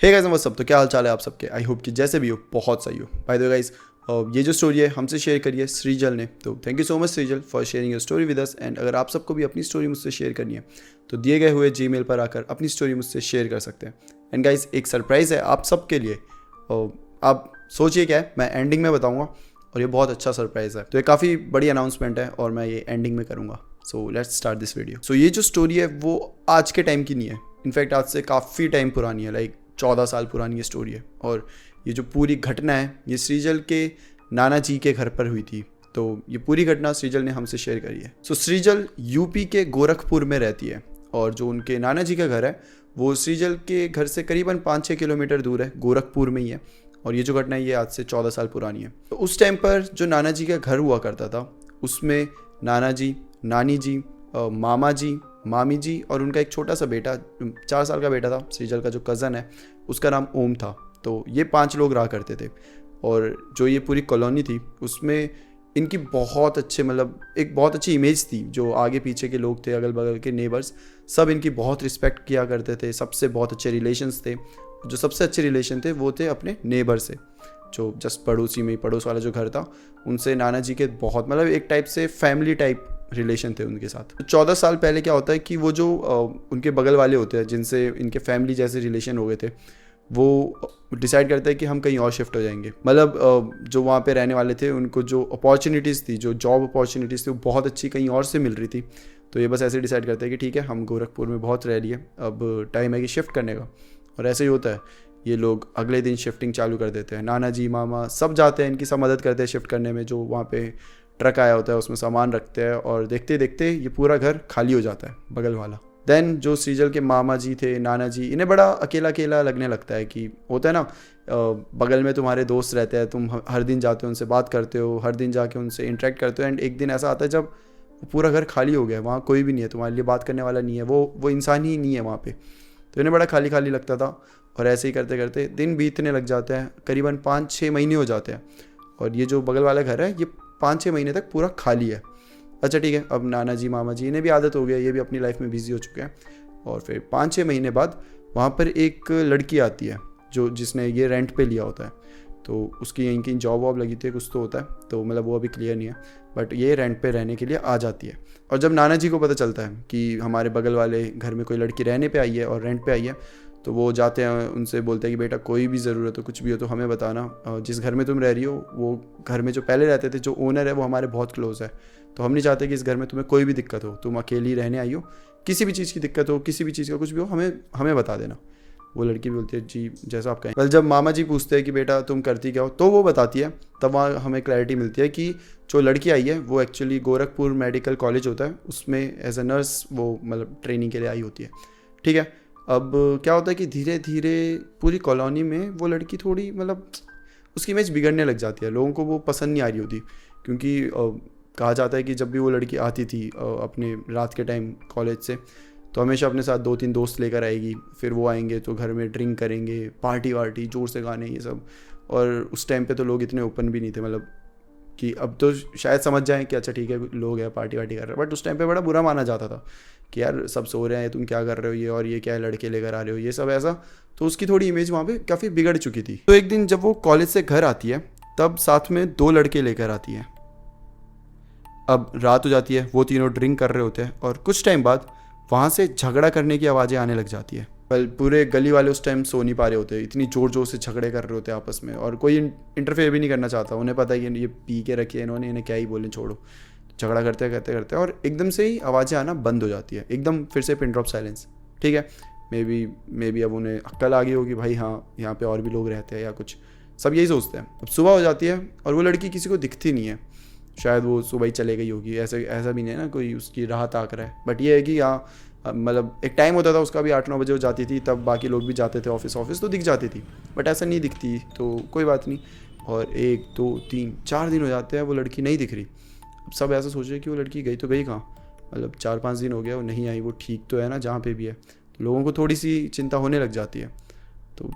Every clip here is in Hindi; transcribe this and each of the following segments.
Hey guys what's up. तो क्या हाल चाल है आप सबके। आई होप कि जैसे भी हो बहुत सही हो। बाय द वे गाइस, ये जो स्टोरी है हमसे शेयर करी है सृजल ने, तो thank you so much Srijal for sharing your story with us. And अगर आप सबको भी अपनी स्टोरी मुझसे शेयर करनी है तो दिए गए हुए जीमेल पर आकर अपनी स्टोरी मुझसे शेयर कर सकते हैं। एंड गाइस एक सरप्राइज़ है आप सबके लिए। आप सोचिए क्या है, मैं एंडिंग में बताऊँगा और ये बहुत अच्छा सरप्राइज़ है। तो ये काफ़ी बड़ी अनाउंसमेंट है और मैं ये एंडिंग में करूँगा। So let's start this video. So ये जो स्टोरी है वो आज के टाइम की नहीं है, इनफैक्ट आज से काफ़ी टाइम पुरानी है, लाइक 14 साल पुरानी ये स्टोरी है। और ये जो पूरी घटना है ये सृजल के नाना जी के घर पर हुई थी। तो ये पूरी घटना सृजल ने हमसे शेयर करी है। सो सृजल यूपी के गोरखपुर में रहती है और जो उनके नाना जी का घर है वो सृजल के घर से करीबन 5-6 किलोमीटर दूर है, गोरखपुर में ही है। और ये जो घटना है ये आज से 14 साल पुरानी है। तो उस टाइम पर जो नाना जी का घर हुआ करता था उसमें नाना जी, नानी जी, मामा जी, मामी जी और उनका एक छोटा सा बेटा, 4 साल का बेटा था, सृजल का जो कज़न है उसका नाम ओम था। तो ये 5 लोग रहा करते थे। और जो ये पूरी कॉलोनी थी उसमें इनकी बहुत अच्छे, मतलब एक बहुत अच्छी इमेज थी। जो आगे पीछे के लोग थे, अगल बगल के नेबर्स, सब इनकी बहुत रिस्पेक्ट किया करते थे। सबसे बहुत अच्छे रिलेशंस थे। जो सबसे अच्छे रिलेशन थे वो थे अपने नेबर से, जो जस्ट पड़ोसी में, पड़ोस वाला जो घर था उनसे नाना जी के बहुत, मतलब एक टाइप से फैमिली टाइप रिलेशन थे उनके साथ। 14 साल पहले क्या होता है कि वो जो उनके बगल वाले होते हैं जिनसे इनके फैमिली जैसे रिलेशन हो गए थे, वो डिसाइड करते हैं कि हम कहीं और शिफ्ट हो जाएंगे। मतलब जो वहाँ पे रहने वाले थे उनको जो अपॉर्चुनिटीज़ थी, जो जॉब अपॉर्चुनिटीज़ थी वो बहुत अच्छी कहीं और से मिल रही थी। तो ये बस ऐसे डिसाइड करते हैं कि ठीक है हम गोरखपुर में बहुत रह लिए, अब टाइम है कि शिफ्ट करने का। और ऐसे ही होता है, ये लोग अगले दिन शिफ्टिंग चालू कर देते हैं। नाना जी, मामा सब जाते हैं, इनकी सब मदद करते हैं शिफ्ट करने में। जो वहाँ पे ट्रक आया होता है उसमें सामान रखते हैं और देखते देखते ये पूरा घर खाली हो जाता है, बगल वाला। देन जो सृजल के मामा जी थे, नाना जी, इन्हें बड़ा अकेला अकेला लगने लगता है। कि होता है ना, बगल में तुम्हारे दोस्त रहते हैं, तुम हर दिन जाते हो उनसे बात करते हो, हर दिन जाके उनसे इंटरेक्ट करते हो। एंड एक दिन ऐसा आता है जब पूरा घर खाली हो गया है, वहाँ कोई भी नहीं है, तुम्हारे लिए बात करने वाला नहीं है, वो इंसान ही नहीं है वहाँ पे। तो इन्हें बड़ा खाली खाली लगता था। और ऐसे ही करते करते दिन बीतने लग जाते हैं, करीबन 5-6 महीने हो जाते हैं। और ये जो बगल वाला घर है ये 5-6 महीने तक पूरा खाली है। अच्छा ठीक है, अब नाना जी, मामा जी, इन्हें भी आदत हो गया, ये भी अपनी लाइफ में बिजी हो चुके हैं। और फिर 5-6 महीने बाद वहाँ पर एक लड़की आती है जो जिसने ये रेंट पे लिया होता है। तो उसकी यहीं की जॉब वॉब लगी थी, कुछ तो होता है, तो मतलब वो अभी क्लियर नहीं है, बट ये रेंट पे रहने के लिए आ जाती है। और जब नाना जी को पता चलता है कि हमारे बगल वाले घर में कोई लड़की रहने पे आई है और रेंट पे आई है, तो वो जाते हैं, उनसे बोलते हैं कि बेटा कोई भी ज़रूरत हो, कुछ भी हो तो हमें बताना। जिस घर में तुम रह रही हो वो घर में जो पहले रहते थे, जो ओनर है वो हमारे बहुत क्लोज है, तो हम नहीं चाहते कि इस घर में तुम्हें कोई भी दिक्कत हो, तुम अकेली रहने आई हो, किसी भी चीज़ की दिक्कत हो, किसी भी चीज़ का कुछ भी हो, हमें बता देना। वो लड़की भी बोलती है जी जैसा आप कहें। वेल जब मामा जी पूछते हैं कि बेटा तुम करती क्या हो, तो वो बताती है। तब वहाँ हमें क्लैरिटी मिलती है कि जो लड़की आई है वो एक्चुअली गोरखपुर मेडिकल कॉलेज होता है, उसमें एज ए नर्स वो मतलब ट्रेनिंग के लिए आई होती है। ठीक है, अब क्या होता है कि धीरे धीरे पूरी कॉलोनी में वो लड़की थोड़ी, मतलब उसकी इमेज बिगड़ने लग जाती है। लोगों को वो पसंद नहीं आ रही होती, क्योंकि कहा जाता है कि जब भी वो लड़की आती थी अपने रात के टाइम कॉलेज से, तो हमेशा अपने साथ 2-3 दोस्त लेकर आएगी। फिर वो आएंगे तो घर में ड्रिंक करेंगे, पार्टी वार्टी, जोर से गाने, ये सब। और उस टाइम पे तो लोग इतने ओपन भी नहीं थे, मतलब कि अब तो शायद समझ जाएं कि अच्छा ठीक है लोग हैं पार्टी वार्टी कर रहे हैं, बट उस टाइम पे बड़ा बुरा माना जाता था कि यार सब सो रहे हैं, तुम क्या कर रहे हो, ये और ये क्या है, लड़के लेकर आ रहे हो, ये सब ऐसा। तो उसकी थोड़ी इमेज वहाँ पे काफ़ी बिगड़ चुकी थी। तो एक दिन जब वो कॉलेज से घर आती है तब साथ में 2 लड़के लेकर आती है। अब रात हो जाती है, वो तीनों ड्रिंक कर रहे होते हैं और कुछ टाइम बाद वहाँ से झगड़ा करने की आवाज़ें आने लग जाती है। वेल पूरे गली वाले उस टाइम सो नहीं पा रहे होते, इतनी ज़ोर ज़ोर से झगड़े कर रहे होते हैं आपस में, और कोई इंटरफेयर भी नहीं करना चाहता। उन्हें पता है कि ये पी के रखी है इन्होंने, इन्हें क्या ही बोलें, छोड़ो। झगड़ा करते करते करते और एकदम से ही आवाज़ें आना बंद हो जाती है, एकदम फिर से पिन ड्रॉप साइलेंस। ठीक है, मे बी अब उन्हें अक्ल आ गई होगी, भाई हाँ यहाँ पे और भी लोग रहते हैं या कुछ, सब यही सोचते हैं। अब सुबह हो जाती है और वो लड़की किसी को दिखती नहीं है, शायद वो सुबह ही चले गई होगी, ऐसा भी नहीं है ना कोई उसकी राह ताक रहा है। बट ये है कि यहाँ मतलब एक टाइम होता था उसका भी, 8-9 बजे वो जाती थी, तब बाकी लोग भी जाते थे ऑफिस तो दिख जाती थी, बट ऐसा नहीं दिखती तो कोई बात नहीं। और 1, 2, 3, 4 दिन हो जाते हैं, वो लड़की नहीं दिख रही। अब सब ऐसा सोच रहे कि वो लड़की गई तो गई कहाँ, मतलब 4-5 दिन हो गया वो नहीं आई, वो ठीक तो है ना जहाँ पे भी है। तो लोगों को थोड़ी सी चिंता होने लग जाती है। तो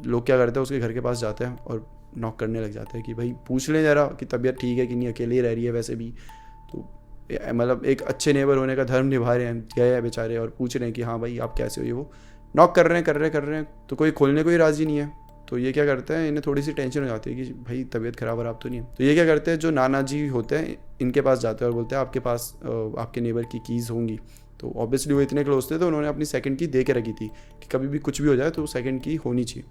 लोग क्या करते हैं, उसके घर के पास जाते हैं और नॉक करने लग जाते हैं कि भाई पूछ लें ज़रा कि तबीयत ठीक है कि नहीं, अकेले ही रह रही है वैसे भी। तो मतलब एक अच्छे नेबर होने का धर्म निभा रहे हैं, गए हैं बेचारे और पूछ रहे हैं कि हाँ भाई आप कैसे हो, ये वो। नॉक कर रहे हैं तो कोई खोलने को ही राज़ी नहीं है। तो ये क्या करते हैं, इन्हें थोड़ी सी टेंशन हो जाती है कि भाई तबीयत ख़राब खराब तो नहीं है। तो ये क्या करते हैं, जो नाना जी होते हैं इनके पास जाते हैं और बोलते हैं आपके पास आपके नेबर की कीज़ होंगी। तो ऑब्वियसली वो इतने क्लोज थे तो उन्होंने अपनी सेकंड की दे के रखी थी कि कभी भी कुछ भी हो जाए तो सेकंड की होनी चाहिए।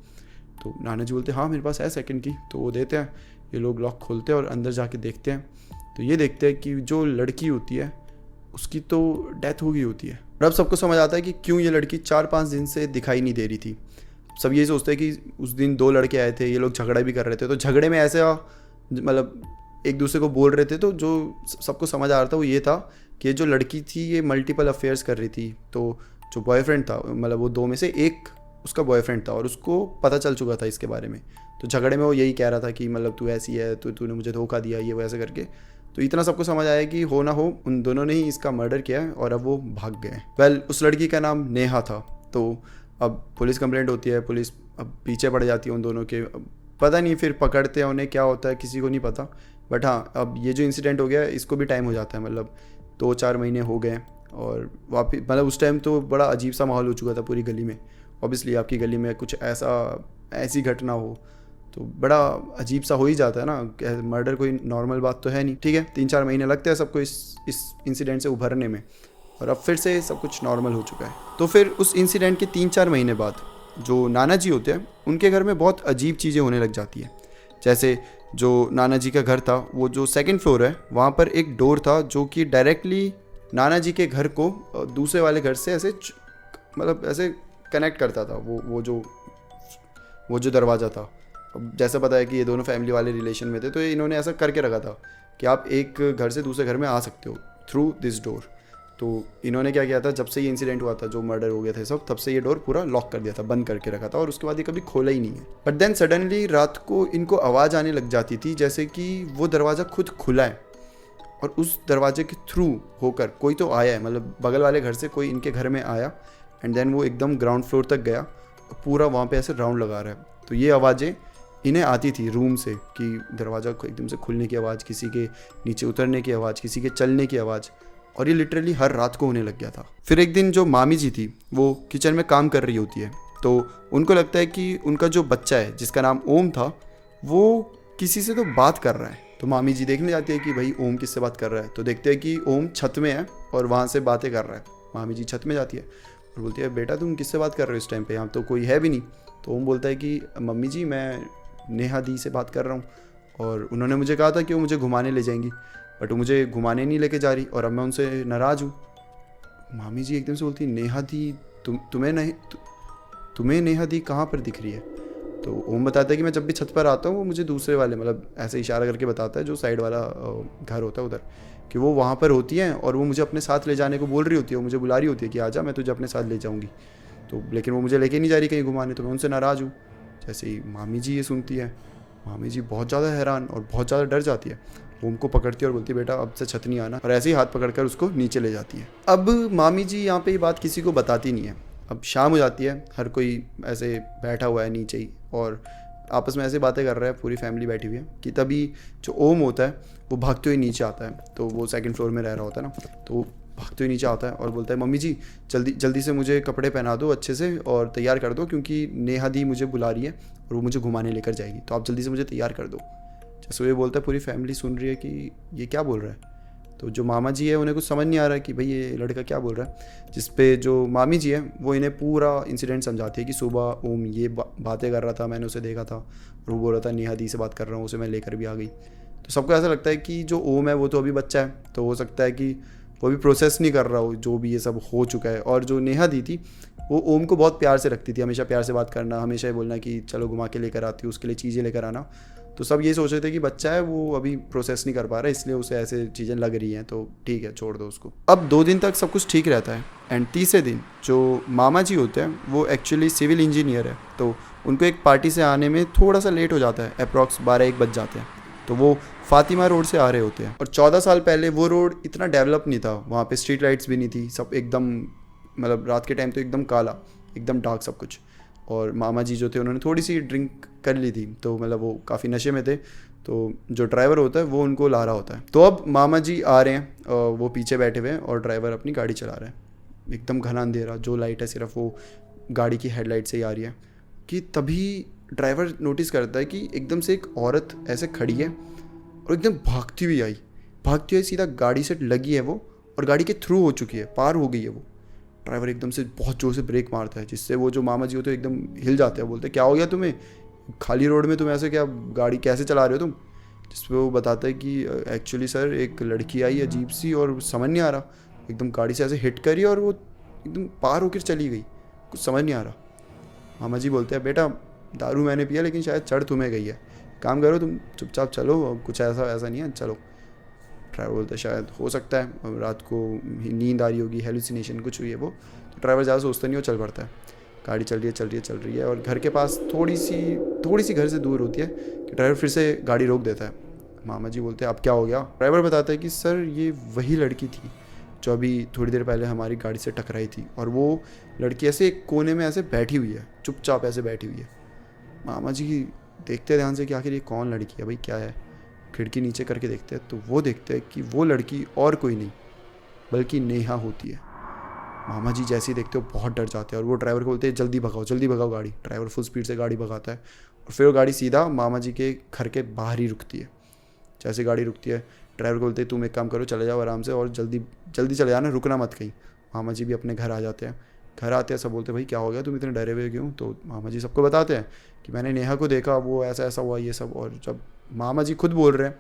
तो नाना जी बोलते हैं हाँ मेरे पास है सेकंड की। तो वो देते हैं, ये लोग लॉक खोलते हैं और अंदर जाके देखते हैं। तो ये देखते हैं कि जो लड़की होती है उसकी तो डेथ हो गई होती है। और अब सबको समझ आता है कि क्यों ये लड़की 4-5 दिन से दिखाई नहीं दे रही थी। सब यही सोचते हैं कि उस दिन 2 लड़के आए थे, ये लोग झगड़ा भी कर रहे थे। तो झगड़े में ऐसे मतलब एक दूसरे को बोल रहे थे। तो जो सबको समझ आ रहा था वो ये था कि जो लड़की थी ये मल्टीपल अफेयर्स कर रही थी। तो जो बॉयफ्रेंड था, मतलब वो 2 में से एक उसका बॉयफ्रेंड था और उसको पता चल चुका था इसके बारे में। तो झगड़े में वो यही कह रहा था कि मतलब तू ऐसी है, तूने मुझे धोखा दिया, ये वैसे करके। तो इतना सबको समझ आया कि हो ना हो उन दोनों ने ही इसका मर्डर किया है और अब वो भाग गए। वेल, उस लड़की का नाम नेहा था। तो अब पुलिस कंप्लेंट होती है, पुलिस अब पीछे पड़ जाती है उन दोनों के। पता नहीं फिर पकड़ते हैं उन्हें, क्या होता है किसी को नहीं पता। बट हाँ, अब ये जो इंसिडेंट हो गया इसको भी टाइम हो जाता है, मतलब 2-4 महीने हो गए। और वापिस मतलब उस टाइम तो बड़ा अजीब सा माहौल हो चुका था पूरी गली में। ऑब्वियसली आपकी गली में कुछ ऐसी घटना हो तो बड़ा अजीब सा हो ही जाता है ना। मर्डर कोई नॉर्मल बात तो है नहीं। ठीक है, 3-4 महीने लगते हैं सबको इस इंसिडेंट से उभरने में और अब फिर से सब कुछ नॉर्मल हो चुका है। तो फिर उस इंसिडेंट के 3-4 महीने बाद जो नाना जी होते हैं उनके घर में बहुत अजीब चीज़ें होने लग जाती है। जैसे जो नाना जी का घर था वो जो 2nd फ्लोर है वहाँ पर एक डोर था जो कि डायरेक्टली नाना जी के घर को दूसरे वाले घर से ऐसे मतलब ऐसे कनेक्ट करता था। वो जो दरवाज़ा था। अब जैसा पता है कि ये दोनों फैमिली वाले रिलेशन में थे तो इन्होंने ऐसा करके रखा था कि आप एक घर से दूसरे घर में आ सकते हो थ्रू दिस डोर। तो इन्होंने क्या किया था, जब से ये इंसिडेंट हुआ था, जो मर्डर हो गया था सब, तब से ये डोर पूरा लॉक कर दिया था, बंद करके रखा था और उसके बाद ये कभी खोला ही नहीं है। बट देन सडनली रात को इनको आवाज़ आने लग जाती थी जैसे कि वो दरवाज़ा खुद खुला है और उस दरवाजे के थ्रू होकर कोई तो आया है, मतलब बगल वाले घर से कोई इनके घर में आया एंड देन वो एकदम ग्राउंड फ्लोर तक गया, पूरा वहाँ पे ऐसे राउंड लगा रहा है। तो ये आवाज़ें इन्हें आती थी रूम से कि दरवाज़ा एकदम से खुलने की आवाज़, किसी के नीचे उतरने की आवाज़, किसी के चलने की आवाज़, और ये लिटरली हर रात को होने लग गया था। फिर एक दिन जो मामी जी थी वो किचन में काम कर रही होती है। तो उनको लगता है कि उनका जो बच्चा है जिसका नाम ओम था वो किसी से तो बात कर रहा है। तो मामी जी देखने जाती है कि भाई ओम किससे बात कर रहा है। तो देखते हैं कि ओम छत में है और वहाँ से बातें कर रहा है। मामी जी छत में जाती है और बोलती है बेटा तुम किससे बात कर रहे हो इस टाइम पे, यहाँ तो कोई है भी नहीं। तो ओम बोलता है कि मम्मी जी मैं नेहा दी से बात कर रहा हूँ और उन्होंने मुझे कहा था कि वो मुझे घुमाने ले जाएंगी, बट वो मुझे घुमाने नहीं लेके जा रही और अब मैं उनसे नाराज़ हूँ। मामी जी एकदम से बोलती नेहा दी, तुम्हें नेहा दी कहाँ पर दिख रही है। तो ओम बताता है कि मैं जब भी छत पर आता हूँ वो मुझे दूसरे वाले, मतलब ऐसे इशारा करके बताता है जो साइड वाला घर होता है उधर, कि वो वहाँ पर होती हैं और वो मुझे अपने साथ ले जाने को बोल रही होती है। वो मुझे बुला रही होती है कि आजा मैं तुझे अपने साथ ले जाऊँगी। तो लेकिन वो मुझे लेके नहीं जा रही कहीं घुमाने, तो मैं उनसे नाराज़ हूँ। जैसे ही मामी जी ये सुनती है, मामी जी बहुत ज़्यादा हैरान और बहुत ज़्यादा डर जाती है। ओम को पकड़ती है और बोलती है बेटा अब से छत नहीं आना, और ऐसे ही हाथ पकड़कर उसको नीचे ले जाती है। अब मामी जी यहाँ पे ये बात किसी को बताती नहीं है। अब शाम हो जाती है, हर कोई ऐसे बैठा हुआ है नीचे ही और आपस में ऐसे बातें कर रहा है, पूरी फैमिली बैठी हुई है कि तभी जो ओम होता है वो भागते हुए नीचे आता है। तो वो 2nd फ्लोर में रह रहा होता है ना, तो भागते हुए नीचे आता है और बोलता है मम्मी जी जल्दी से मुझे कपड़े पहना दो अच्छे से और तैयार कर दो, क्योंकि नेहा दी मुझे बुला रही है और वो मुझे घुमाने लेकर जाएगी, तो आप जल्दी से मुझे तैयार कर दो। जैसे वो बोलता है पूरी फैमिली सुन रही है कि ये क्या बोल रहा है। तो जो मामा जी है उन्हें कुछ समझ नहीं आ रहा है कि भाई ये लड़का क्या बोल रहा है। जिस पे जो मामी जी है वो इन्हें पूरा इंसिडेंट समझाती है कि सुबह ओम ये बातें कर रहा था, मैंने उसे देखा था और वो बोल रहा था नेहा दी से बात कर रहा हूँ, उसे मैं लेकर भी आ गई। तो सबको ऐसा लगता है कि जो ओम है वो तो अभी बच्चा है, तो हो सकता है कि वो भी प्रोसेस नहीं कर रहा हो जो भी ये सब हो चुका है। और जो नेहा दी थी वो ओम को बहुत प्यार से रखती थी, हमेशा प्यार से बात करना, हमेशा ये बोलना कि चलो घुमा के लेकर आती हूँ, उसके लिए चीज़ें लेकर आना। तो सब ये सोच रहे थे कि बच्चा है वो अभी प्रोसेस नहीं कर पा रहा है, इसलिए उसे ऐसे चीज़ें लग रही हैं, तो ठीक है छोड़ दो उसको। अब 2 दिन तक सब कुछ ठीक रहता है एंड तीसरे दिन जो मामा जी होते हैं वो एक्चुअली सिविल इंजीनियर है। तो उनको एक पार्टी से आने में थोड़ा सा लेट हो जाता है, अप्रॉक्स 12-1 बज जाते हैं। तो वो फातिमा रोड से आ रहे होते हैं और 14 साल पहले वो रोड इतना डेवलप नहीं था, वहाँ पे स्ट्रीट लाइट्स भी नहीं थी, सब एकदम मतलब रात के टाइम तो एकदम काला, एकदम डार्क सब कुछ। और मामा जी जो थे उन्होंने थोड़ी सी ड्रिंक कर ली थी, तो मतलब वो काफ़ी नशे में थे। तो जो ड्राइवर होता है वो उनको ला रहा होता है। तो अब मामा जी आ रहे हैं, वो पीछे बैठे हुए हैं और ड्राइवर अपनी गाड़ी चला रहा है। एकदम घना अंधेरा, जो लाइट है सिर्फ वो गाड़ी की हेडलाइट से ही आ रही है कि तभी ड्राइवर नोटिस करता है कि एकदम से एक औरत ऐसे खड़ी है और एकदम भागती हुई सीधा गाड़ी से लगी है वो, और गाड़ी के थ्रू हो चुकी है, पार हो गई है वो। ड्राइवर एकदम से बहुत ज़ोर से ब्रेक मारता है, जिससे वो जो मामा जी होते हैं एकदम हिल जाते हैं, बोलते हैं क्या हो गया तुम्हें, खाली रोड में तुम ऐसे क्या गाड़ी कैसे चला रहे हो तुम। जिस पर वो बताता है कि एक्चुअली सर एक लड़की आई अजीब सी और समझ नहीं आ रहा, एकदम गाड़ी से ऐसे हिट करी और वो एकदम पार होकर चली गई, कुछ समझ नहीं आ रहा। मामा जी बोलते हैं बेटा दारू मैंने पिया लेकिन शायद चढ़ तुम्हें गई है, काम करो तुम चुपचाप चलो, कुछ ऐसा नहीं है, चलो। ड्राइवर बोलता है शायद हो सकता है रात को नींद आ रही होगी, हेलुसिनेशन कुछ हुई है वो। तो ड्राइवर ज़्यादा सोचता नहीं, वो चल पड़ता है। गाड़ी चल रही है और घर के पास थोड़ी सी घर से दूर होती है कि ड्राइवर फिर से गाड़ी रोक देता है। मामा जी बोलते हैं अब क्या हो गया। ड्राइवर बताता है कि सर ये वही लड़की थी जो अभी थोड़ी देर पहले हमारी गाड़ी से टकराई थी, और वो लड़की ऐसे एक कोने में ऐसे बैठी हुई है, चुपचाप ऐसे बैठी हुई है। मामा जी देखते हैं ध्यान से कि आखिर ये कौन लड़की है भाई, क्या है। खिड़की नीचे करके देखते हैं तो वो देखते हैं कि वो लड़की और कोई नहीं बल्कि नेहा होती है। मामा जी जैसे ही देखते हो बहुत डर जाते हैं और वो ड्राइवर को बोलते हैं जल्दी भगाओ गाड़ी। ड्राइवर फुल स्पीड से गाड़ी भगाता है और फिर वो गाड़ी सीधा मामा जी के घर के बाहर ही रुकती है। जैसे गाड़ी रुकती है ड्राइवर को बोलते हैं तुम एक काम करो, चले जाओ आराम से और जल्दी चले जाना, रुकना मत कहीं। मामा जी भी अपने घर आ जाते हैं। घर आते हैं सब बोलते हैं भाई क्या हो गया, तुम इतने डरे हुए क्यों। तो मामा जी सबको बताते हैं कि मैंने नेहा को देखा, वो ऐसा हुआ ये सब। और जब मामा जी खुद बोल रहे हैं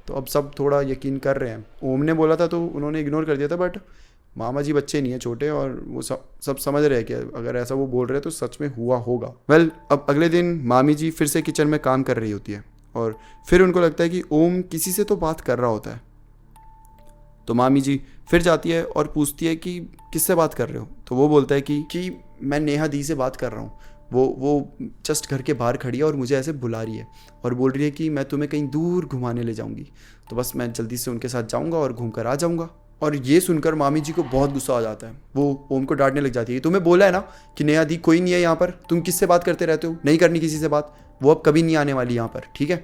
तो अब सब थोड़ा यकीन कर रहे हैं। ओम ने बोला था तो उन्होंने इग्नोर कर दिया था, बट मामा जी बच्चे नहीं है छोटे, और वो सब समझ रहे हैं कि अगर ऐसा वो बोल रहे हैं तो सच में हुआ होगा। अब अगले दिन मामी जी फिर से किचन में काम कर रही होती है और फिर उनको लगता है कि ओम किसी से तो बात कर रहा होता है। तो मामी जी फिर जाती है और पूछती है कि किससे बात कर रहे हो। तो वो बोलता है कि मैं नेहा दी से बात कर रहा हूँ, वो जस्ट घर के बाहर खड़ी है और मुझे ऐसे बुला रही है और बोल रही है कि मैं तुम्हें कहीं दूर घुमाने ले जाऊंगी, तो बस मैं जल्दी से उनके साथ जाऊंगा और घूम कर आ जाऊंगा। और ये सुनकर मामी जी को बहुत गुस्सा आ जाता है। वो ओम को डांटने लग जाती है, तुम्हें बोला है ना कि नेहा दी कोई नहीं है यहाँ पर, तुम किससे बात करते रहते हो, नहीं करनी किसी से बात, वो अब कभी नहीं आने वाली यहाँ पर, ठीक है।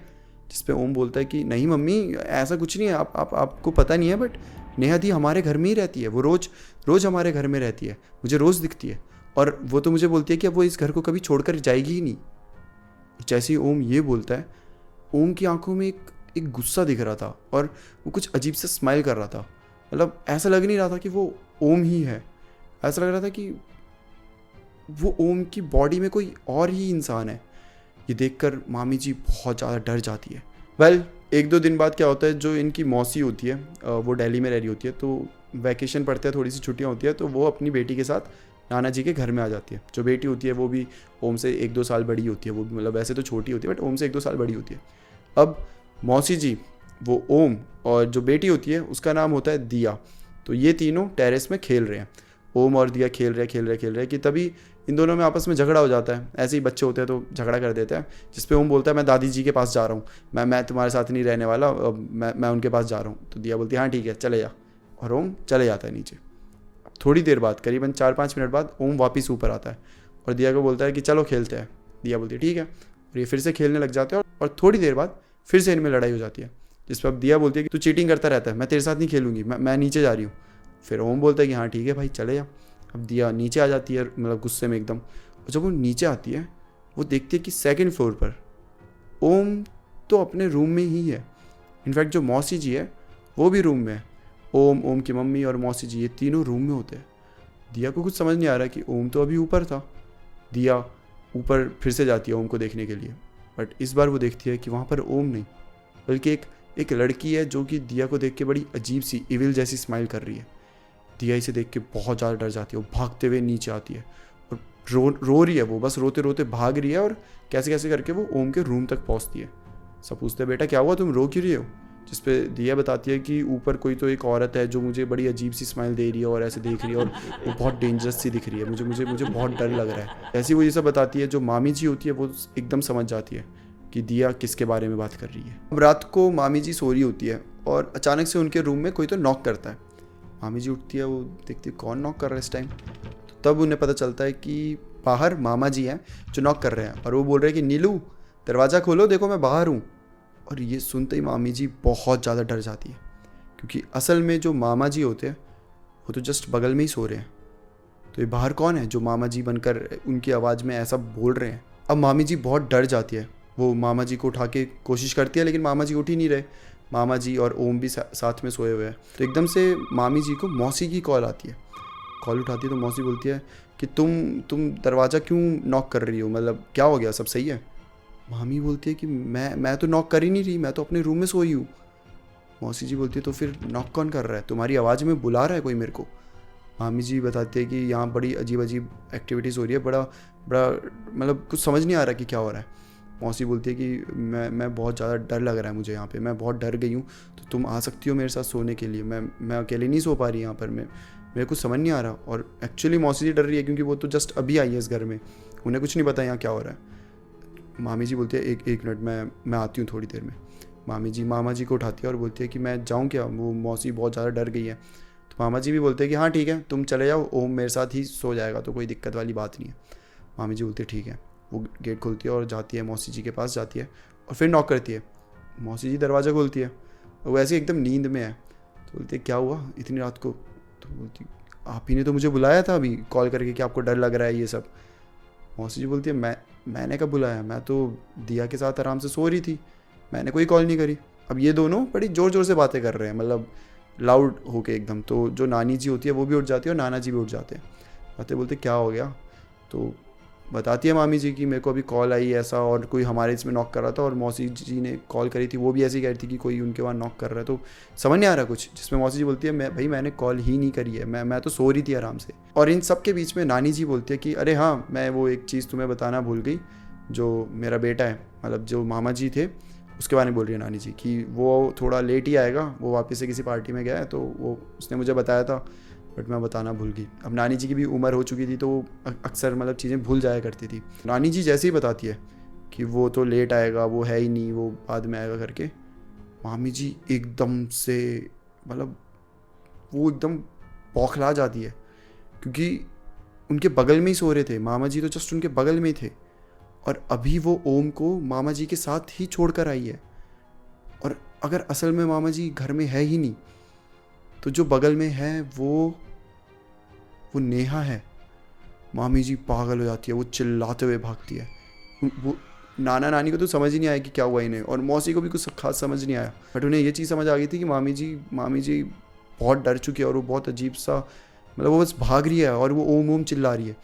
जिस पे ओम बोलता है कि नहीं मम्मी ऐसा कुछ नहीं है, आपको पता नहीं है, बट नेहा दी हमारे घर में ही रहती है, वो रोज़ हमारे घर में रहती है, मुझे रोज़ दिखती है, और वो तो मुझे बोलती है कि अब वो इस घर को कभी छोड़कर जाएगी ही नहीं। जैसे ही ओम ये बोलता है, ओम की आंखों में एक गुस्सा दिख रहा था और वो कुछ अजीब से स्माइल कर रहा था। मतलब ऐसा लग नहीं रहा था कि वो ओम ही है, ऐसा लग रहा था कि वो ओम की बॉडी में कोई और ही इंसान है। ये देखकर मामी जी बहुत ज़्यादा डर जाती है। एक दो दिन बाद क्या होता है, जो इनकी मौसी होती है वो दिल्ली में रह रही होती है, तो वैकेशन पड़ते हैं, थोड़ी सी छुट्टियाँ होती है, तो वो अपनी बेटी के साथ नाना जी के घर में आ जाती है। जो बेटी होती है वो भी ओम से 1-2 साल बड़ी होती है, वो भी मतलब वैसे तो छोटी होती है बट ओम से 1-2 साल बड़ी होती है। अब मौसी जी, वो ओम, और जो बेटी होती है उसका नाम होता है दिया। तो ये तीनों टेरेस में खेल रहे हैं, ओम और दिया खेल रहे कि तभी इन दोनों में आपस में झगड़ा हो जाता है। ऐसे ही बच्चे होते हैं तो झगड़ा कर देते हैं, जिस पे ओम बोलता है मैं दादी जी के पास जा रहा हूँ, मैं तुम्हारे साथ नहीं रहने वाला, मैं उनके पास जा रहा हूँ। तो दिया बोलती है हाँ ठीक है चले जा, और ओम चले जाता है नीचे। थोड़ी देर बाद, करीबन 4-5 मिनट बाद, ओम वापस ऊपर आता है और दिया को बोलता है कि चलो खेलते हैं। दिया बोलती है ठीक है, और ये फिर से खेलने लग जाते हैं और थोड़ी देर बाद फिर से इनमें लड़ाई हो जाती है, जिस पर अब दिया बोलती है कि तू चीटिंग करता रहता है, मैं तेरे साथ नहीं खेलूंगी, मैं नीचे जा रही हूँ। फिर ओम बोलता है कि हाँ ठीक है भाई चले जा। अब दिया नीचे आ जाती है, मतलब गुस्से में एकदम। और जब वो नीचे आती है वो देखती है कि 2nd फ्लोर पर ओम तो अपने रूम में ही है। इनफैक्ट जो मौसी जी है वो भी रूम में है। ओम की मम्मी और मौसी जी, ये तीनों रूम में होते हैं। दिया को कुछ समझ नहीं आ रहा कि ओम तो अभी ऊपर था। दिया ऊपर फिर से जाती है ओम को देखने के लिए, बट इस बार वो देखती है कि वहाँ पर ओम नहीं बल्कि एक लड़की है जो कि दिया को देख के बड़ी अजीब सी इविल जैसी स्माइल कर रही है। दिया इसे देख के बहुत ज़्यादा डर जाती है, वो भागते हुए नीचे आती है और रो रही है, वो बस रोते रोते भाग रही है और कैसे कैसे करके वो ओम के रूम तक पहुँचती है। सब पूछते हैं बेटा क्या हुआ, तुम रो क्यों रही हो। जिस पे दिया बताती है कि ऊपर कोई तो एक औरत है जो मुझे बड़ी अजीब सी स्माइल दे रही है और ऐसे देख रही है और वो बहुत डेंजरस सी दिख रही है, मुझे बहुत डर लग रहा है। ऐसी वो ये सब बताती है। जो मामी जी होती है वो एकदम समझ जाती है कि दिया किसके बारे में बात कर रही है। अब रात को मामी जी सो रही होती है और अचानक से उनके रूम में कोई तो नॉक करता है। मामी जी उठती है, वो देखती है कौन नॉक कर रहा है इस टाइम। तो तब उन्हें पता चलता है कि बाहर मामा जी हैं जो नॉक कर रहे हैं और वो बोल रहे हैं कि नीलू दरवाज़ा खोलो, देखो मैं बाहर हूँ। और ये सुनते ही मामी जी बहुत ज़्यादा डर जाती है, क्योंकि असल में जो मामा जी होते हैं वो तो जस्ट बगल में ही सो रहे हैं। तो ये बाहर कौन है जो मामा जी बनकर उनकी आवाज़ में ऐसा बोल रहे हैं। अब मामी जी बहुत डर जाती है, वो मामा जी को उठा के कोशिश करती है लेकिन मामा जी उठ ही नहीं रहे। मामा जी और ओम भी साथ में सोए हुए हैं। तो एकदम से मामी जी को मौसी की कॉल आती है। कॉल उठाती है तो मौसी बोलती है कि तुम दरवाज़ा क्यों नॉक कर रही हो, मतलब क्या हो गया, सब सही है। मामी बोलती है कि मैं तो नॉक कर ही नहीं रही, मैं तो अपने रूम में सोई हूँ। मौसी जी बोलती है तो फिर नॉक कौन कर रहा है, तुम्हारी आवाज़ में बुला रहा है कोई मेरे को। मामी जी बताती है कि यहाँ बड़ी अजीब अजीब एक्टिविटीज़ हो रही है, बड़ा बड़ा मतलब कुछ समझ नहीं आ रहा कि क्या हो रहा है। मौसी बोलती है कि मैं बहुत ज़्यादा डर लग रहा है मुझे यहाँ पे, मैं बहुत डर गई हूँ, तो तुम आ सकती हो मेरे साथ सोने के लिए, मैं अकेले नहीं सो पा रही यहाँ पर, मेरे कुछ समझ नहीं आ रहा। और एक्चुअली मौसी जी डर रही है क्योंकि वो तो जस्ट अभी आई है इस घर में, उन्हें कुछ नहीं पता यहाँ क्या हो रहा है। मामी जी बोलती है एक मिनट, मैं आती हूँ थोड़ी देर में। मामी जी मामा जी को उठाती है और बोलती है कि मैं जाऊँ क्या, वो मौसी बहुत ज़्यादा डर गई है। तो मामा जी भी बोलते हैं कि हाँ ठीक है, तुम चले जाओ, ओम मेरे साथ ही सो जाएगा, तो कोई दिक्कत वाली बात नहीं है। मामी जी बोलती है ठीक है। वो गेट खोलती है और जाती है मौसी जी के पास जाती है और फिर नॉक करती है। मौसी जी दरवाज़ा खोलती है, वो ऐसे एकदम नींद में है। तो बोलती है क्या हुआ इतनी रात को। तो बोलती आप ही ने तो मुझे बुलाया था अभी कॉल करके कि आपको डर लग रहा है ये सब। मौसी जी बोलती है मैंने कब बुलाया, मैं तो दिया के साथ आराम से सो रही थी, मैंने कोई कॉल नहीं करी। अब ये दोनों बड़ी ज़ोर ज़ोर से बातें कर रहे हैं, मतलब लाउड होके एकदम। तो जो नानी जी होती है वो भी उठ जाती है और नाना जी भी उठ जाते हैं। बातें बोलते क्या हो गया। तो बताती है मामी जी कि मेरे को अभी कॉल आई ऐसा और कोई हमारे इसमें नॉक कर रहा था, और मौसी जी ने कॉल करी थी, वो भी ऐसे ही कह रही थी कि कोई उनके वहाँ नॉक कर रहा है। तो समझ नहीं आ रहा कुछ, जिसमें मौसी जी बोलती है मैंने कॉल ही नहीं करी है, मैं तो सो रही थी आराम से। और इन सब के बीच में नानी जी बोलती है कि अरे हाँ, मैं वो एक चीज़ तुम्हें बताना भूल गई, जो मेरा बेटा है, मतलब जो मामा जी थे उसके बारे में बोल रही है नानी जी कि वो थोड़ा लेट ही आएगा, वो वापस से किसी पार्टी में गया है, तो वो उसने मुझे बताया था बट मैं बताना भूल गई। अब नानी जी की भी उम्र हो चुकी थी तो वो अक्सर मतलब चीज़ें भूल जाया करती थी। नानी जी जैसे ही बताती है कि वो तो लेट आएगा, वो है ही नहीं, वो बाद में आएगा करके, मामी जी एकदम से मतलब वो एकदम बौखला जाती है, क्योंकि उनके बगल में ही सो रहे थे मामा जी, तो जस्ट उनके बगल में ही थे, और अभी वो ओम को मामा जी के साथ ही छोड़ कर आई है। और अगर असल में मामा जी घर में है ही नहीं, तो जो बगल में है वो नेहा है। मामी जी पागल हो जाती है, वो चिल्लाते हुए भागती है। वो नाना नानी को तो समझ ही नहीं आया कि क्या हुआ इन्हें, और मौसी को भी कुछ खास समझ नहीं आया, बट उन्हें ये चीज़ समझ आ गई थी कि मामी जी बहुत डर चुकी है, और वो बहुत अजीब सा मतलब वो बस भाग रही है और वो ओम ओम चिल्ला रही है।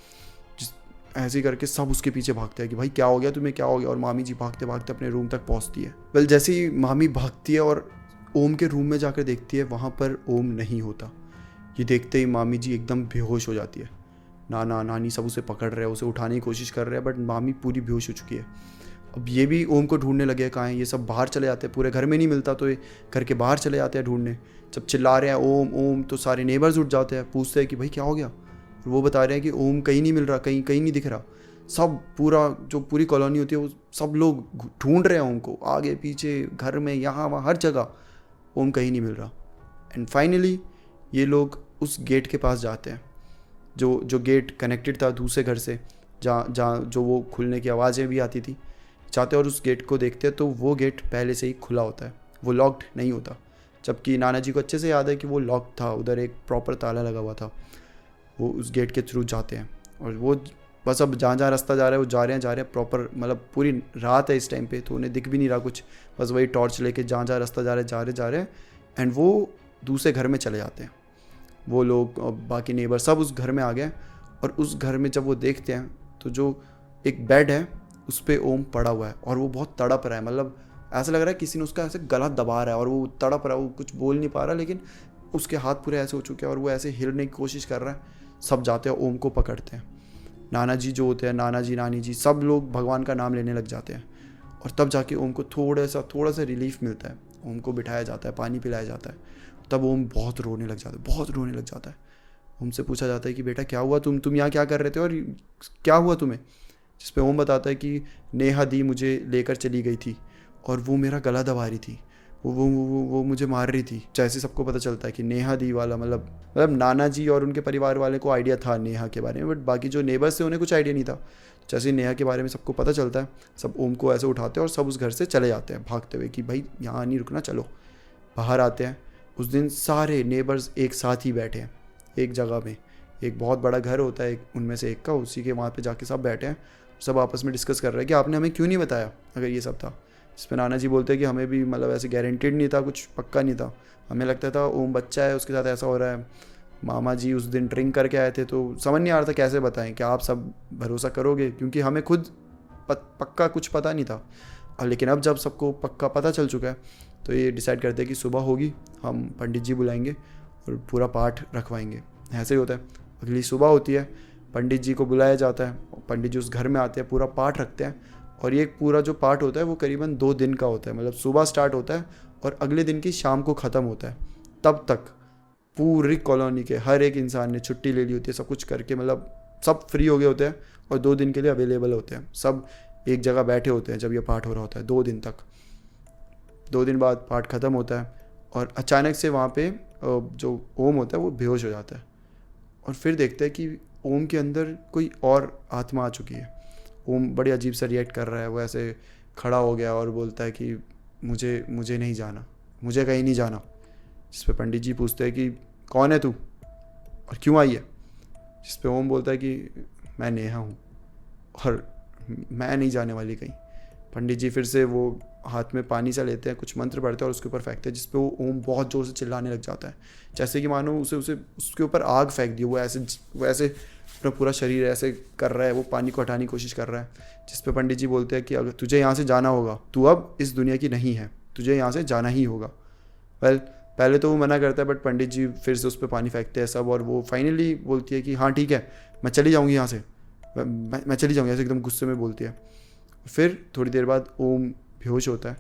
ऐसे करके सब उसके पीछे भागते हैं कि भाई क्या हो गया तुम्हें, क्या हो गया। और मामी जी भागते भागते अपने रूम तक पहुंचती है। वेल जैसे ही मामी भागती है और ओम के रूम में जाकर देखती है, वहाँ पर ओम नहीं होता। ये देखते ही मामी जी एकदम बेहोश हो जाती है। नाना नानी सब उसे पकड़ रहे हैं, उसे उठाने की कोशिश कर रहे हैं, बट मामी पूरी बेहोश हो चुकी है। अब ये भी ओम को ढूंढने लगे, कहाँ है, ये सब बाहर चले जाते हैं, पूरे घर में नहीं मिलता तो ये घर के बाहर चले जाते हैं ढूंढने। जब चिल्ला रहे हैं ओम ओम, तो सारे नेबर्स उठ जाते हैं, पूछते हैं कि भाई क्या हो गया। और वो बता रहे हैं कि ओम कहीं नहीं मिल रहा, कहीं कहीं नहीं दिख रहा। सब पूरी कॉलोनी होती है वो सब लोग ढूंढ रहे हैं ओम को, आगे पीछे घर में यहाँ वहाँ हर जगह, ओम कहीं नहीं मिल रहा। एंड फाइनली ये लोग उस गेट के पास जाते हैं, जो गेट कनेक्टेड था दूसरे घर से, जहाँ जो वो खुलने की आवाज़ें भी आती थी। जाते और उस गेट को देखते हैं तो वो गेट पहले से ही खुला होता है, वो लॉक्ड नहीं होता। जबकि नाना जी को अच्छे से याद है कि वो लॉक था, उधर एक प्रॉपर ताला लगा हुआ था। वो उस गेट के थ्रू जाते हैं और वो बस अब जहाँ जहाँ रास्ता जा रहा है वो जा रहे हैं प्रॉपर, मतलब पूरी रात है इस टाइम पे, तो उन्हें दिख भी नहीं रहा कुछ, बस वही टॉर्च लेके जहाँ जहाँ रास्ता जा रहे हैं। एंड वो दूसरे घर में चले जाते हैं। वो लोग बाकी नेबर सब उस घर में आ गए, और उस घर में जब वो देखते हैं तो जो एक बेड है उस पर ओम पड़ा हुआ है, और वो बहुत तड़प रहा है, मतलब ऐसा लग रहा है किसी ने उसका ऐसे गला दबा रहा है, और वो तड़प रहा है, वो कुछ बोल नहीं पा रहा, लेकिन उसके हाथ पूरे ऐसे हो चुके हैं और वो ऐसे हिलने की कोशिश कर रहा है। सब जाते हैं ओम को पकड़ते हैं। नाना जी जो होते हैं, नाना जी नानी जी सब लोग भगवान का नाम लेने लग जाते हैं, और तब जाके ओम को थोड़ा सा रिलीफ मिलता है। ओम को बिठाया जाता है, पानी पिलाया जाता है, तब ओम बहुत रोने लग जाता है। ओम से पूछा जाता है कि बेटा क्या हुआ, तुम यहाँ क्या कर रहे थे और क्या हुआ तुम्हें। जिस पे ओम बताता है कि नेहा दी मुझे लेकर चली गई थी और वो मेरा गला दबा रही थी, वो मुझे मार रही थी। जैसे सबको पता चलता है कि नेहा दी वाला मतलब नाना जी और उनके परिवार वाले को आइडिया था नेहा के बारे में, बट बाकी जो नेबर्स थे उन्हें कुछ आइडिया नहीं था। जैसे नेहा के बारे में सबको पता चलता है, सब ओम को ऐसे उठाते हैं और सब उस घर से चले जाते हैं भागते हुए कि भाई यहाँ नहीं रुकना, चलो। बाहर आते हैं, उस दिन सारे नेबर्स एक साथ ही बैठे हैं एक जगह में, एक बहुत बड़ा घर होता है उनमें से एक का, उसी के वहाँ पे जाके सब बैठे हैं, सब आपस में डिस्कस कर रहे हैं कि आपने हमें क्यों नहीं बताया अगर ये सब था। इस पर नाना जी बोलते हैं कि हमें भी मतलब ऐसे गारंटेड नहीं था, कुछ पक्का नहीं था, हमें लगता था ओम बच्चा है उसके साथ ऐसा हो रहा है। मामा जी उस दिन ड्रिंक करके आए थे तो समझ नहीं आ रहा था कैसे बताएं कि आप सब भरोसा करोगे, क्योंकि हमें खुद पक्का कुछ पता नहीं था। और लेकिन अब जब सबको पक्का पता चल चुका है तो ये डिसाइड करते हैं कि सुबह होगी, हम पंडित जी बुलाएंगे और पूरा पाठ रखवाएंगे। ऐसे ही होता है, अगली सुबह होती है, पंडित जी को बुलाया जाता है, पंडित जी उस घर में आते हैं, पूरा पाठ रखते हैं। और ये पूरा जो पाठ होता है वो करीबन 2 दिन का होता है, मतलब सुबह स्टार्ट होता है और अगले दिन की शाम को ख़त्म होता है। तब तक पूरी कॉलोनी के हर एक इंसान ने छुट्टी ले ली होती है, सब कुछ करके मतलब सब फ्री हो गए होते हैं और 2 दिन के लिए अवेलेबल होते हैं। सब एक जगह बैठे होते हैं जब ये पाठ हो रहा होता है 2 दिन तक। 2 दिन बाद पाठ ख़त्म होता है और अचानक से वहाँ पे जो ओम होता है वो बेहोश हो जाता है और फिर देखते हैं कि ओम के अंदर कोई और आत्मा आ चुकी है। ओम बड़ी अजीब सा रिएक्ट कर रहा है, वो ऐसे खड़ा हो गया और बोलता है कि मुझे नहीं जाना, मुझे कहीं नहीं जाना। जिस पे पंडित जी पूछते हैं कि कौन है तू और क्यों आई है। जिस पे ओम बोलता है कि मैं नेहा हूँ और मैं नहीं जाने वाली कहीं। पंडित जी फिर से वो हाथ में पानी सा लेते हैं, कुछ मंत्र पढ़ते हैं और उसके ऊपर फेंकते हैं, जिस पे वो ओम बहुत ज़ोर से चिल्लाने लग जाता है, जैसे कि मानो उसे उसके ऊपर आग फेंक दी। वो ऐसे अपना पूरा शरीर ऐसे कर रहा है, वो पानी को हटाने की कोशिश कर रहा है। जिस पे पंडित जी बोलते हैं कि अगर तुझे यहाँ से जाना होगा, तू अब इस दुनिया की नहीं है, तुझे यहाँ से जाना ही होगा। पहले तो वो मना करता है, बट पंडित जी फिर से उस पर पानी फेंकते हैं सब, और वो फाइनली बोलती है कि हाँ ठीक है, मैं चली जाऊँगी यहाँ से, मैं चली जाऊँगी, ऐसे एकदम गुस्से में बोलती है। फिर थोड़ी देर बाद ओम बेहोश होता है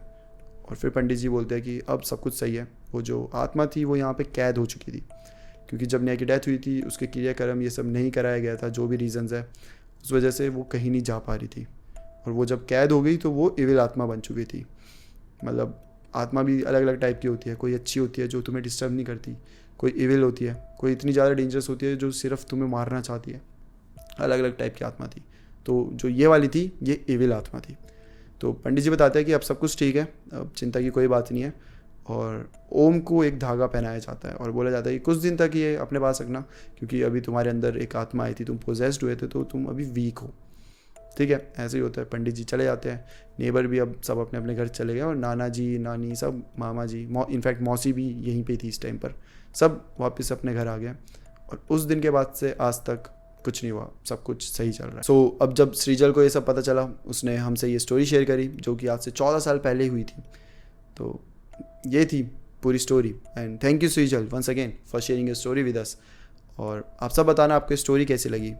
और फिर पंडित जी बोलते हैं कि अब सब कुछ सही है। वो जो आत्मा थी वो यहाँ पे कैद हो चुकी थी, क्योंकि जब नेहा की डेथ हुई थी उसके क्रियाक्रम ये सब नहीं कराया गया था, जो भी रीज़न्स है उस वजह से वो कहीं नहीं जा पा रही थी। और वो जब कैद हो गई तो वो इविल आत्मा बन चुकी थी। मतलब आत्मा भी अलग अलग टाइप की होती है, कोई अच्छी होती है जो तुम्हें डिस्टर्ब नहीं करती, कोई इविल होती है, कोई इतनी ज़्यादा डेंजरस होती है जो सिर्फ तुम्हें मारना चाहती है। अलग अलग टाइप की आत्मा थी। तो जो ये वाली थी ये इविल आत्मा थी। तो पंडित जी बताते हैं कि अब सब कुछ ठीक है, अब चिंता की कोई बात नहीं है। और ओम को एक धागा पहनाया जाता है और बोला जाता है कि कुछ दिन तक ये अपने पास रखना, क्योंकि अभी तुम्हारे अंदर एक आत्मा आई थी, तुम पोजेस्ड हुए थे, तो तुम अभी वीक हो। ठीक है, ऐसे ही होता है। पंडित जी चले जाते हैं, नेबर भी अब सब अपने अपने घर चले गए और नाना जी, नानी, सब मामा जी, इनफैक्ट मौसी भी यहीं पे थी इस टाइम पर, सब वापस अपने घर आ गए। और उस दिन के बाद से आज तक कुछ नहीं हुआ, सब कुछ सही चल रहा है। सो अब जब सृजल को ये सब पता चला, उसने हमसे ये स्टोरी शेयर करी जो कि आज से 14 साल पहले हुई थी। तो ये थी पूरी story. And thank you Srijal once again for sharing your story with us. और आप सब बताना आपको स्टोरी कैसी लगी,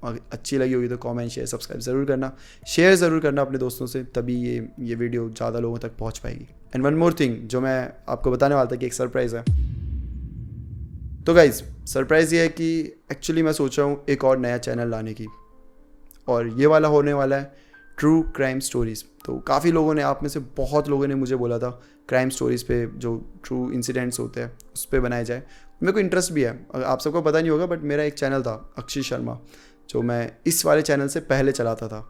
अगर अच्छी लगी होगी तो कमेंट, शेयर, सब्सक्राइब ज़रूर करना, शेयर ज़रूर करना अपने दोस्तों से, तभी ये वीडियो ज़्यादा लोगों तक पहुंच पाएगी। एंड वन मोर थिंग जो मैं आपको बताने वाला था कि एक सरप्राइज़ है। तो गाइज़ सरप्राइज़ ये है कि एक्चुअली मैं सोच रहा हूँ एक और नया चैनल लाने की, और ये वाला होने वाला है ट्रू क्राइम स्टोरीज़। तो काफ़ी लोगों ने, आप में से बहुत लोगों ने मुझे बोला था क्राइम स्टोरीज़ पे जो ट्रू इंसिडेंट्स होते हैं उस पर बनाए जाए। मेरे को इंटरेस्ट भी है, आप सबको पता नहीं होगा बट मेरा एक चैनल था अक्षय शर्मा, जो मैं इस वाले चैनल से पहले चलाता था।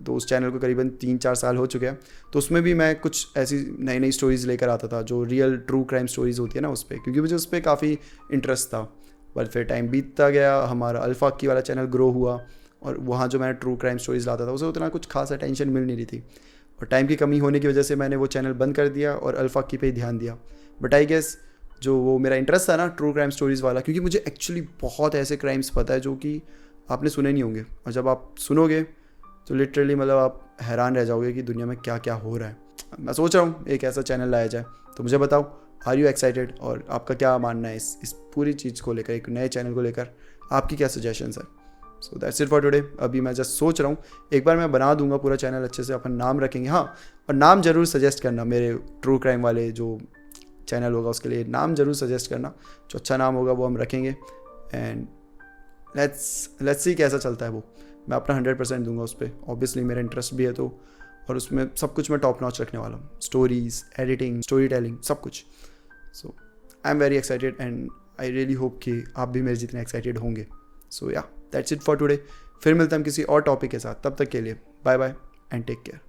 तो उस चैनल को करीबन 3-4 साल हो चुके हैं। तो उसमें भी मैं कुछ ऐसी नई नई स्टोरीज़ लेकर आता था जो रियल ट्रू क्राइम स्टोरीज़ होती है ना, उस पर, क्योंकि मुझे उस पर काफ़ी इंटरेस्ट था। बट फिर टाइम बीतता गया, हमारा अल्फा की वाला चैनल ग्रो हुआ और वहाँ जो मैं ट्रू क्राइम स्टोरीज़ लाता था उसे उतना कुछ खास अटेंशन मिल नहीं रही थी, और टाइम की कमी होने की वजह से मैंने वो चैनल बंद कर दिया और अल्फा की पे ही ध्यान दिया। बट आई गेस जो वो मेरा इंटरेस्ट था ना ट्रू क्राइम स्टोरीज़ वाला, क्योंकि मुझे एक्चुअली बहुत ऐसे क्राइम्स पता है जो कि आपने सुने नहीं होंगे, और जब आप सुनोगे तो लिटरली मतलब आप हैरान रह जाओगे कि दुनिया में क्या क्या हो रहा है। मैं सोच रहा हूँ एक ऐसा चैनल लाया जाए। तो मुझे बताओ, आर यू एक्साइटेड, और आपका क्या मानना है इस पूरी चीज़ को लेकर, एक नए चैनल को लेकर आपकी क्या सजेशंस है। So that's it for today. अभी मैं जस्ट सोच रहा हूँ, एक बार मैं बना दूंगा पूरा चैनल अच्छे से, अपन नाम रखेंगे। हाँ, और नाम ज़रूर सजेस्ट करना, मेरे ट्रू क्राइम वाले जो चैनल होगा उसके लिए नाम ज़रूर सजेस्ट करना, जो अच्छा नाम होगा वो हम रखेंगे। एंड लेट्स सी कैसा चलता है वो। मैं अपना 100% दूंगा उस पर, ऑब्वियसली मेरा इंटरेस्ट भी है तो, और उसमें सब कुछ मैं टॉप नॉच रखने वाला हूँ, स्टोरीज़, एडिटिंग, स्टोरी टेलिंग, सब कुछ। So I am very excited and I really hope कि आप भी मेरे जितने एक्साइटेड होंगे। सो या दैट्स इट फॉर टुडे। फिर मिलते हैं हम किसी और टॉपिक के साथ, तब तक के लिए bye bye and take care.